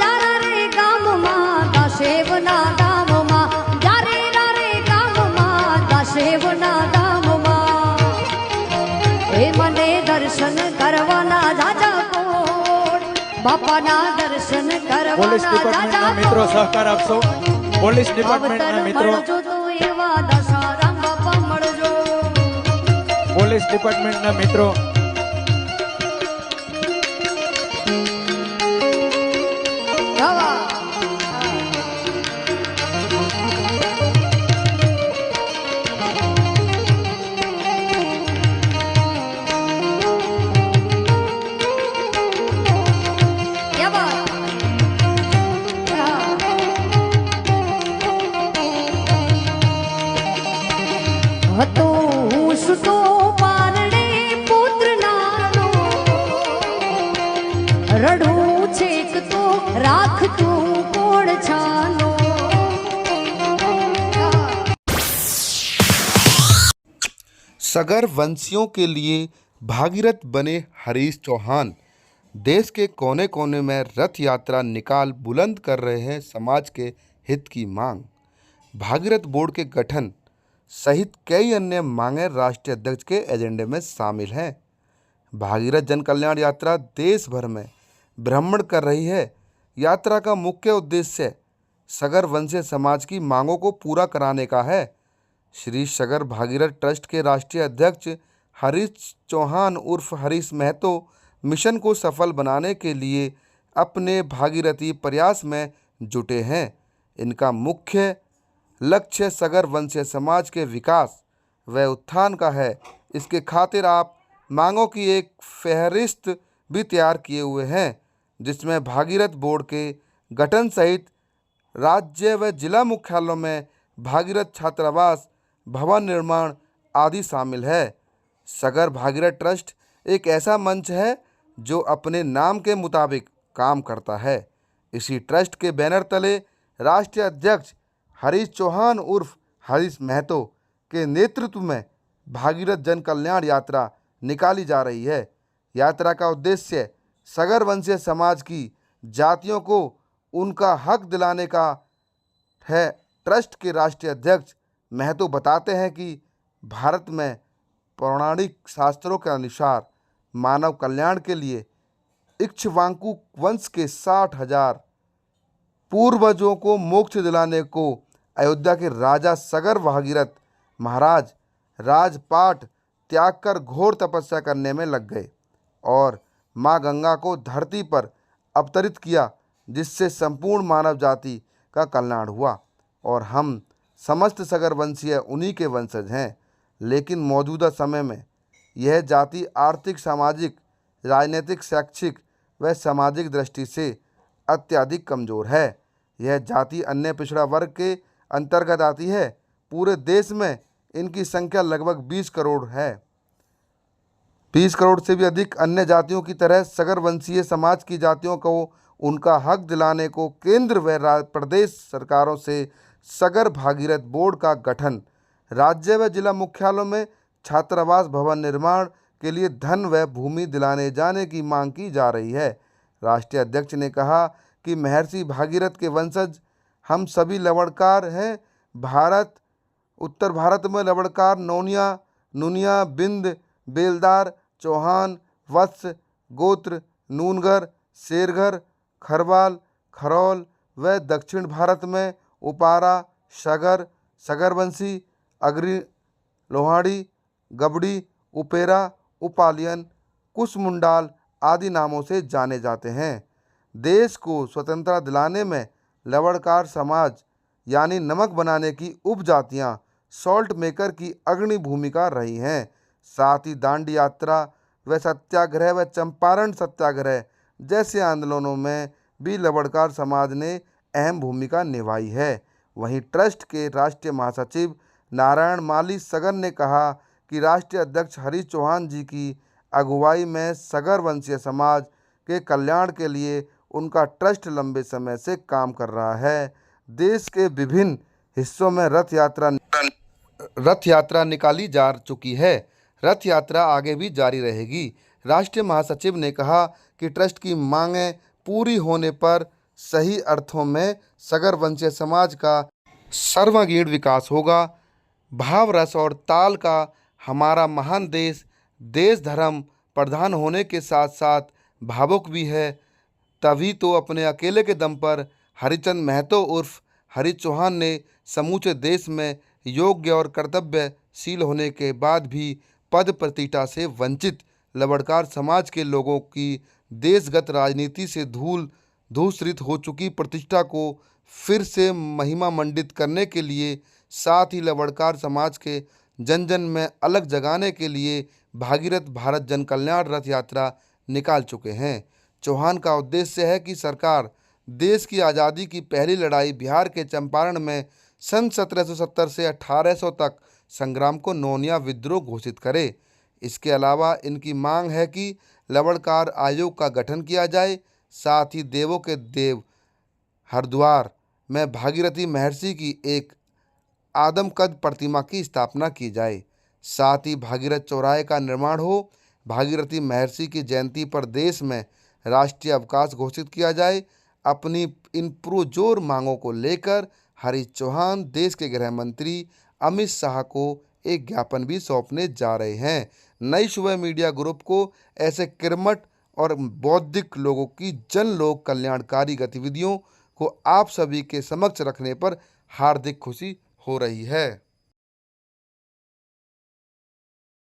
Zara रे गामમાં દાશેવના ધામમાં, જારે રે ગામમાં દાશેવના ધામમાં, એ મને દર્શન કરવાના જાજા કોણ, બાપાના દર્શન પોલીસ કરવાના ડિપાર્ટમેન્ટના જાજા મિત્રો સહકાર આપશો. પોલીસ ડિપાર્ટમેન્ટના મિત્રો, એવા દશારામ બાપા મળજો. પોલીસ ડિપાર્ટમેન્ટના મિત્રો, હતો હું સુતો પારણે પુત્ર નાનો, રડું છેક તો રાખતું કોણ છાનો. सगर वंशियों के लिए भागीरथ बने हरीश चौहान देश के कोने कोने में रथ यात्रा निकाल बुलंद कर रहे हैं समाज के हित की मांग। भागीरथ बोर्ड के गठन सहित कई अन्य मांगें राष्ट्रीय अध्यक्ष के एजेंडे में शामिल हैं। भागीरथ जन कल्याण यात्रा देश भर में भ्रमण कर रही है। यात्रा का मुख्य उद्देश्य सगर वंशीय समाज की मांगों को पूरा कराने का है। श्री सगर भागीरथ ट्रस्ट के राष्ट्रीय अध्यक्ष हरीश चौहान उर्फ हरीश महतो मिशन को सफल बनाने के लिए अपने भागीरथी प्रयास में जुटे हैं। इनका मुख्य लक्ष्य सगर वंशीय समाज के विकास व उत्थान का है। इसके खातिर आप मांगों की एक फहरिस्त भी तैयार किए हुए हैं, जिसमें भागीरथ बोर्ड के गठन सहित राज्य व जिला मुख्यालयों में भागीरथ छात्रावास भवन निर्माण आदि शामिल है। सगर भागीरथ ट्रस्ट एक ऐसा मंच है जो अपने नाम के मुताबिक काम करता है। इसी ट्रस्ट के बैनर तले राष्ट्रीय अध्यक्ष हरीश चौहान उर्फ हरीश महतो के नेतृत्व में भागीरथ जन कल्याण यात्रा निकाली जा रही है। यात्रा का उद्देश्य सगर वंशीय समाज की जातियों को उनका हक दिलाने का है। ट्रस्ट के राष्ट्रीय अध्यक्ष महतो बताते हैं कि भारत में पौराणिक शास्त्रों के अनुसार मानव कल्याण के लिए इक्ष्वाकु वंश के 60,000 पूर्वजों को मोक्ष दिलाने को अयोध्या के राजा सगर भागीरथ महाराज राजपाट त्याग कर घोर तपस्या करने में लग गए और माँ गंगा को धरती पर अवतरित किया, जिससे संपूर्ण मानव जाति का कल्याण हुआ और हम समस्त सगर वंशीय उन्हीं के वंशज हैं। लेकिन मौजूदा समय में यह जाति आर्थिक, सामाजिक, राजनीतिक, शैक्षिक व सामाजिक दृष्टि से अत्यधिक कमज़ोर है। यह जाति अन्य पिछड़ा वर्ग के अंतर्गत आती है। पूरे देश में इनकी संख्या लगभग 20 करोड़ है। 20 करोड़ से भी अधिक अन्य जातियों की तरह सगर वंशीय समाज की जातियों को उनका हक दिलाने को केंद्र व प्रदेश सरकारों से सगर भागीरथ बोर्ड का गठन, राज्य व जिला मुख्यालयों में छात्रावास भवन निर्माण के लिए धन व भूमि दिलाने जाने की मांग की जा रही है। राष्ट्रीय अध्यक्ष ने कहा कि महर्षि भागीरथ के वंशज हम सभी लवणकार हैं। उत्तर भारत में लवणकार नौनिया, नुनिया, बिंद, बेलदार, चौहान, वत्स गोत्र, नूनगर, शेरघर, खरवाल, खरौल व दक्षिण भारत में उपारा, सगर, सगरवंशी, अग्री, लोहाड़ी, गबड़ी, उपेरा, उपालियन, कुसमुंडाल आदि नामों से जाने जाते हैं। देश को स्वतंत्रता दिलाने में लवणकार समाज यानी नमक बनाने की उपजातियां सॉल्ट मेकर की अग्रणी भूमिका रही हैं। साथ ही दांडी यात्रा व सत्याग्रह व चंपारण सत्याग्रह जैसे आंदोलनों में भी लवणकार समाज ने अहम भूमिका निभाई है। वहीं ट्रस्ट के राष्ट्रीय महासचिव नारायण माली सगर ने कहा कि राष्ट्रीय अध्यक्ष हरीश चौहान जी की अगुवाई में सगर वंशीय समाज के कल्याण के लिए उनका ट्रस्ट लंबे समय से काम कर रहा है। देश के विभिन्न हिस्सों में रथ यात्रा निकाली जा चुकी है। रथ यात्रा आगे भी जारी रहेगी। राष्ट्रीय महासचिव ने कहा कि ट्रस्ट की मांगें पूरी होने पर सही अर्थों में सगर वंशीय समाज का सर्वांगीण विकास होगा। भाव रस और ताल का हमारा महान देश देश धर्म प्रधान होने के साथ साथ भावुक भी है। तभी तो अपने अकेले के दम पर हरिचंद महतो उर्फ हरि चौहान ने समूचे देश में योग्य और कर्तव्यशील होने के बाद भी पद प्रतिष्ठा से वंचित लवड़कार समाज के लोगों की देशगत राजनीति से धूसरित हो चुकी प्रतिष्ठा को फिर से महिमा मंडित करने के लिए, साथ ही लवड़कार समाज के जन जन में अलग जगाने के लिए भागीरथ भारत जन कल्याण रथ यात्रा निकाल चुके हैं। चौहान का उद्देश्य है कि सरकार देश की आज़ादी की पहली लड़ाई बिहार के चंपारण में सन 1770 से 1800 तक संग्राम को नौनिया विद्रोह घोषित करे। इसके अलावा इनकी मांग है कि लवड़कार आयोग का गठन किया जाए, साथ ही देवों के देव हरिद्वार में भागीरथी महर्षि की एक आदमकद प्रतिमा की स्थापना की जाए, साथ ही भागीरथ चौराहे का निर्माण हो। भागीरथी महर्षि की जयंती पर देश में राष्ट्रीय अवकाश घोषित किया जाए। अपनी इन पुरजोर मांगों को लेकर हरीश चौहान देश के गृह मंत्री अमित शाह को एक ज्ञापन भी सौंपने जा रहे हैं। नई सुबह मीडिया ग्रुप को ऐसे कर्मठ और बौद्धिक लोगों की जन लोक कल्याणकारी गतिविधियों को आप सभी के समक्ष रखने पर हार्दिक खुशी हो रही है।